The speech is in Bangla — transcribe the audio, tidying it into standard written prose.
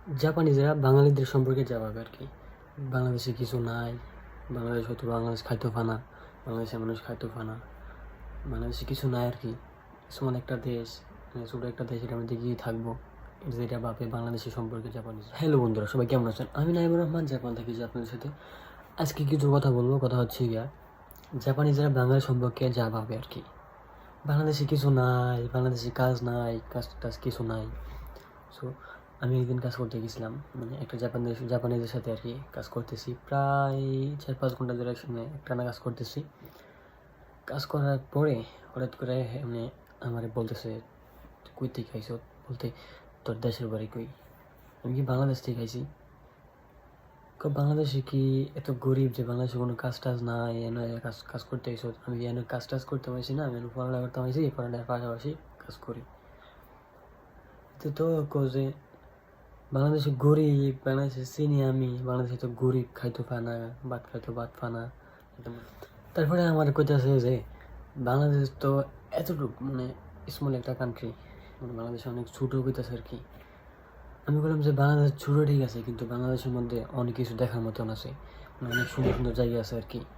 জাপানিজরা বাঙালিদের সম্পর্কে যা ভাবে আর কি। বাংলাদেশে কিছু নাই, বাংলাদেশ হয়তো বাংলাদেশ খাইতো ফানা, বাংলাদেশের মানুষ খাইতো ফানা, বাংলাদেশে কিছু নাই আর কি। সমান একটা দেশ, ছোটো একটা দেশ, এটার মধ্যে গিয়ে থাকবো, যেটা ভাবে বাংলাদেশের সম্পর্কে জাপানিজ। হ্যালো বন্ধুরা, সবাই কেমন আছেন? আমি নাইমুর রহমান, জাপান থেকে আপনাদের সাথে আজকে কিছু কথা বলবো। কথা হচ্ছে গিয়া জাপানিজরা বাঙালি সম্পর্কে যা ভাবে আর কি। বাংলাদেশে কিছু নাই, বাংলাদেশে কাজ নাই, কাজ টাজ কিছু নাই। সো আমি একদিন কাজ করতে গেছিলাম, মানে একটা জাপানিজের সাথে আর কি কাজ করতেছি, প্রায় 4-5 ঘন্টা ধরে একসঙ্গে একটানা কাজ করতেছি। কাজ করার পরে হঠাৎ করে মানে আমার বলতেছে, কই থেকে খাইছো? বলতে, তোর দেশের বাড়ি কই? আমি কি বাংলাদেশ থেকে খাইছি। বাংলাদেশে কি এত গরিব যে বাংলাদেশে কোনো কাজ টাজ নাই, এনে কাজ কাজ করতে আইসো? আমি কি এনে কাজ টাজ করতে পারছি না? আমি পড়ালেখা করতে পারছি, পড়ালেখার পাশাপাশি কাজ করি। তো যে বাংলাদেশে গরিব, বাংলাদেশে চিনি আমি, বাংলাদেশে তো গরিব খাইতো ফানা, ভাত খাইতো ভাত ফানা। তারপরে আমার কইতাছে যে বাংলাদেশ তো এতটুকু মানে স্মল একটা কান্ট্রি, মানে বাংলাদেশ অনেক ছোটো কইতাছে আর কি। আমি বললাম যে বাংলাদেশ ছোটো ঠিক আছে, কিন্তু বাংলাদেশের মধ্যে অনেক কিছু দেখার মতন আছে, মানে অনেক সুন্দর সুন্দর জায়গা আছে আর কি।